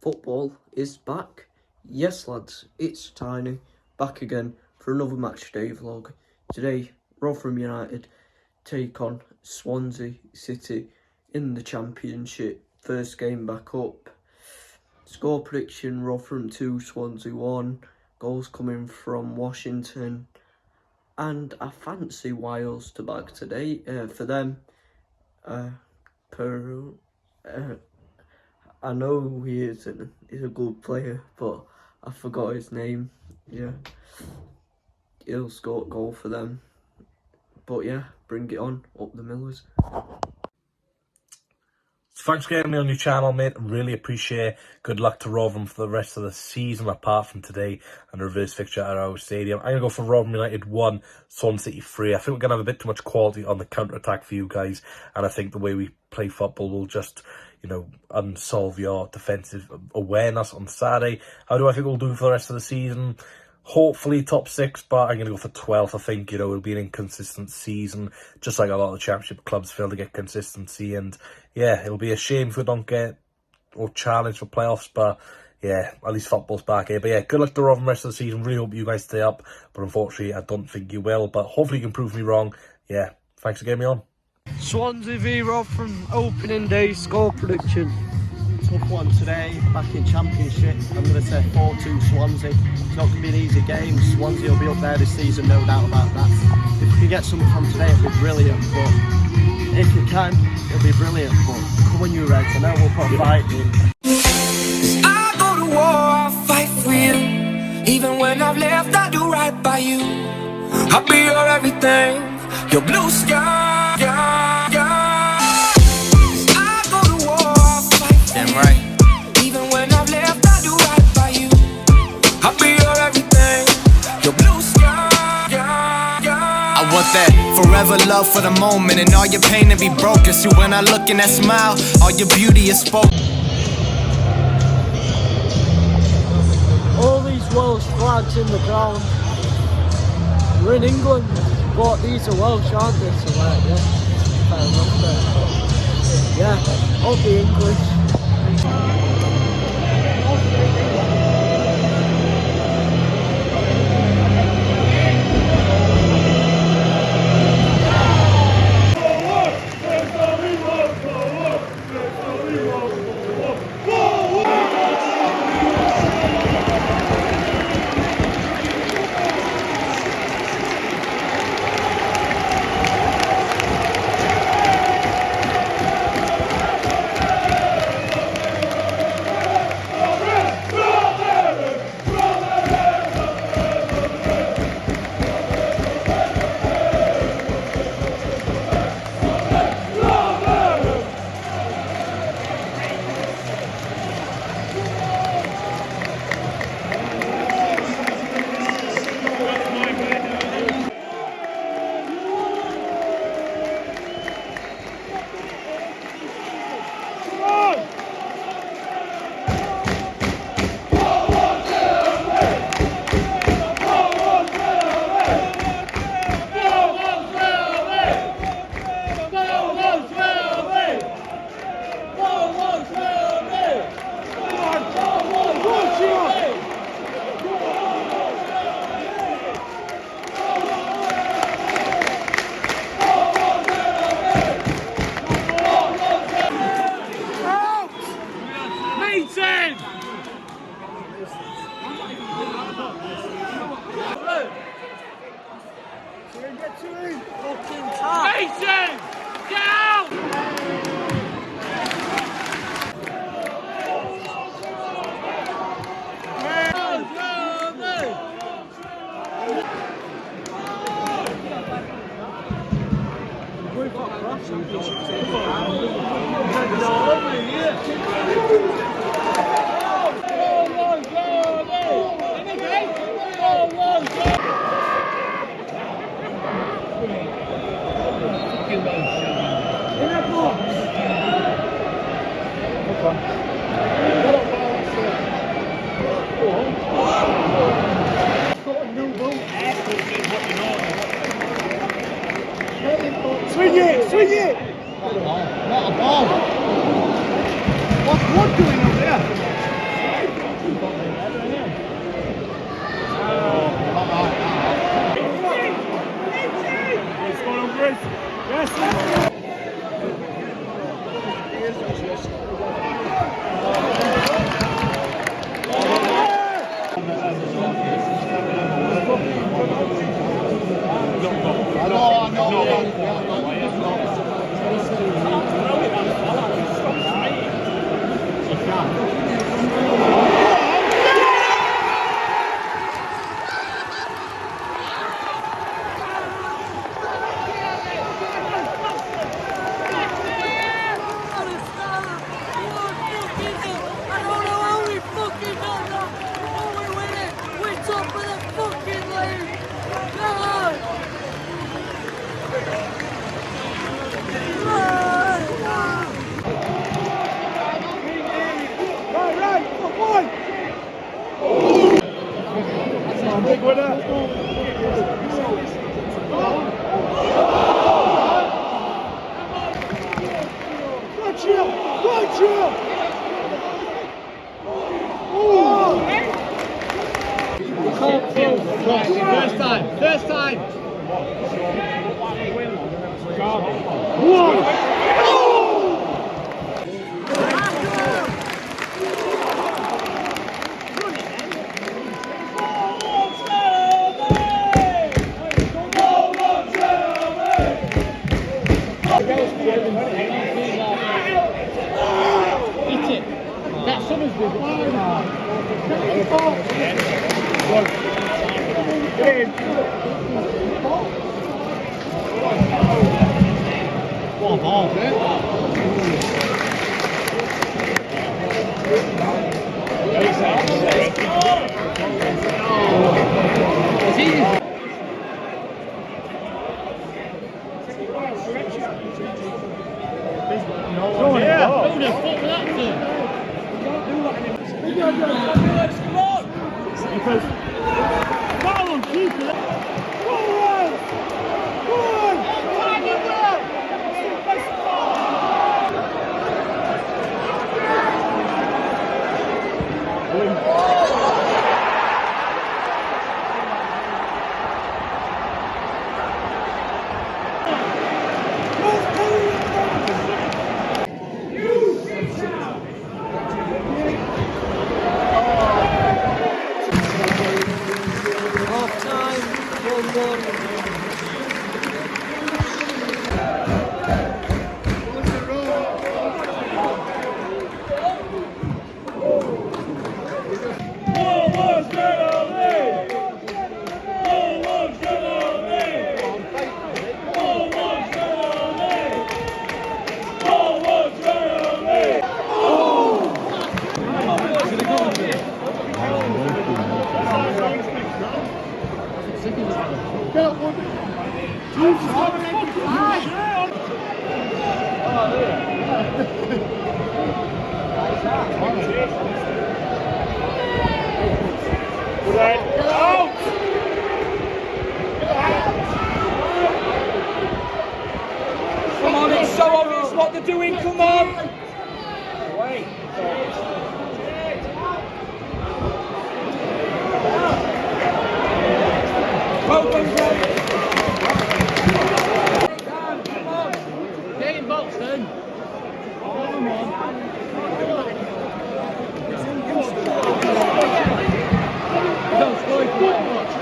Football is back. Yes, lads, it's Tiny, back again for another match day vlog. Today, Rotherham United take on Swansea City in the Championship. First game back up. Score prediction, Rotherham 2, Swansea 1. Goals coming from Washington. And I fancy Wales to bag today for them. I know he's a good player, but I forgot his name. Yeah, he'll score a goal for them. But yeah, bring it on, up the Millers. Thanks for getting me on your channel, mate. Really appreciate it. Good luck to Rotherham for the rest of the season, apart from today and the reverse fixture at our stadium. I'm going to go for Rotherham United 1, Swansea City 3. I think we're going to have a bit too much quality on the counter-attack for you guys, and I think the way we play football will just, you know, unsolve your defensive awareness on Saturday. How do I think we'll do for the rest of the season? Hopefully top 6, but I'm going to go for 12th. I think, you know, it'll be an inconsistent season, just like a lot of the Championship clubs fail to get consistency. And yeah, it'll be a shame if we don't get or challenge for playoffs, but yeah, at least football's back here. But yeah, good luck to Rotherham rest of the season. Really hope you guys stay up, but unfortunately I don't think you will, but hopefully you can prove me wrong. Yeah, thanks for getting me on. Swansea v Rotherham opening day score prediction. Tough one today, back in Championship. I'm going to say 4-2 Swansea. It's not going to be an easy game. Swansea will be up there this season, no doubt about that. If we can get something from today, it'll be brilliant. But if you can, it'll be brilliant. But come on, you Reds, I know we'll put a fight in. I go to war, I'll fight for you. Even when I've left, I do right by you. I'll be your everything, your blue sky. Right. Even when I've left, I do right by you. I'll be your everything, your blue sky. I want that forever love for the moment, and all your pain to be broken. See, when I look in that smile, all your beauty is spoken. All these Welsh flags in the ground. We're in England, but these are Welsh, aren't they? So yeah, fair enough there. But yeah, I'll be English. Mason! Get out! Big winner. Good Cheo! Good Cheo! First time! First time! One! That summer's been what a ball, Half time, 1-1. Come on, it's so obvious what they're doing, come on! Wait. Come on! Get in box then! Come on! Don't score it quite much!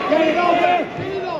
Get it over! Get it over!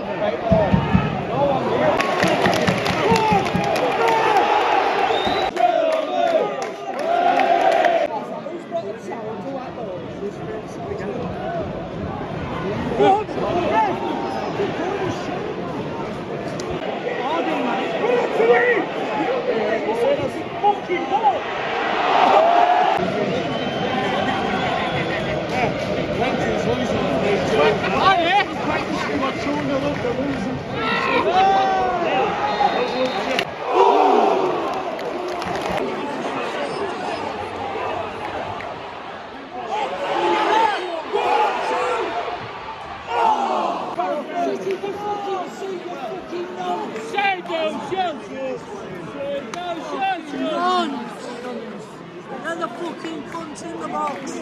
And the fucking cunt in the box.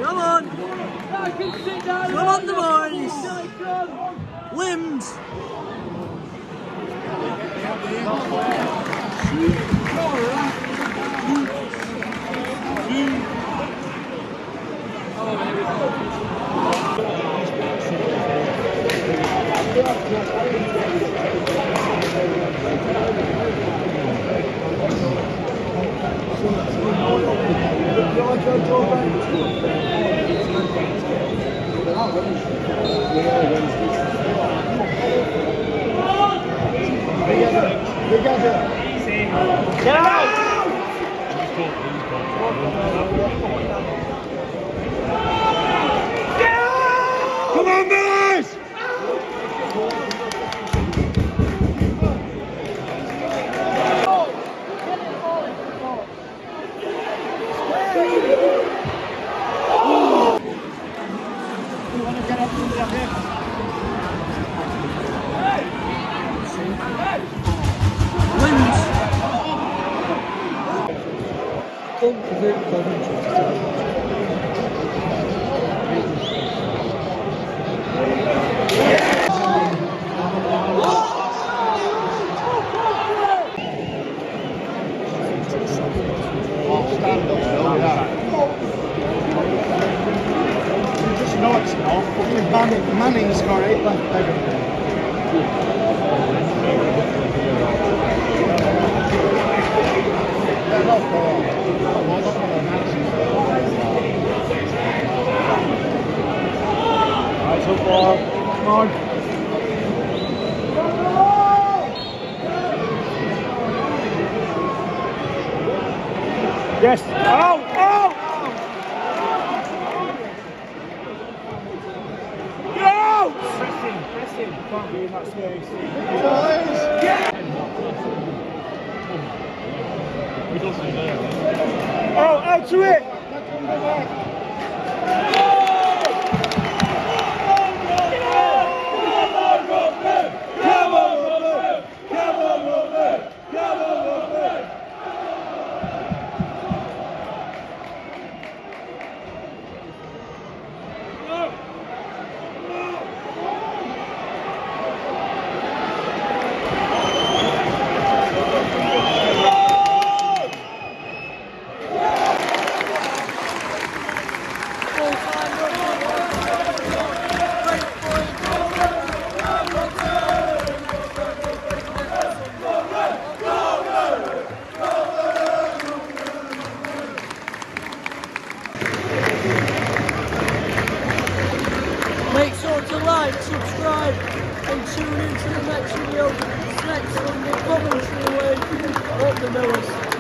Come on. Come on, the boys. Limbs. Get out! Come on, boys! fun for the commentary to Just know it's not. Fucking Manning's got 8 left leg. Right, so far. Come on. Yes. Oh! Oh! Go! Press him. Can't be in that space. Oh, out to it! Make sure to like, subscribe, and tune in to the next video next Sunday commentary with Ogbene.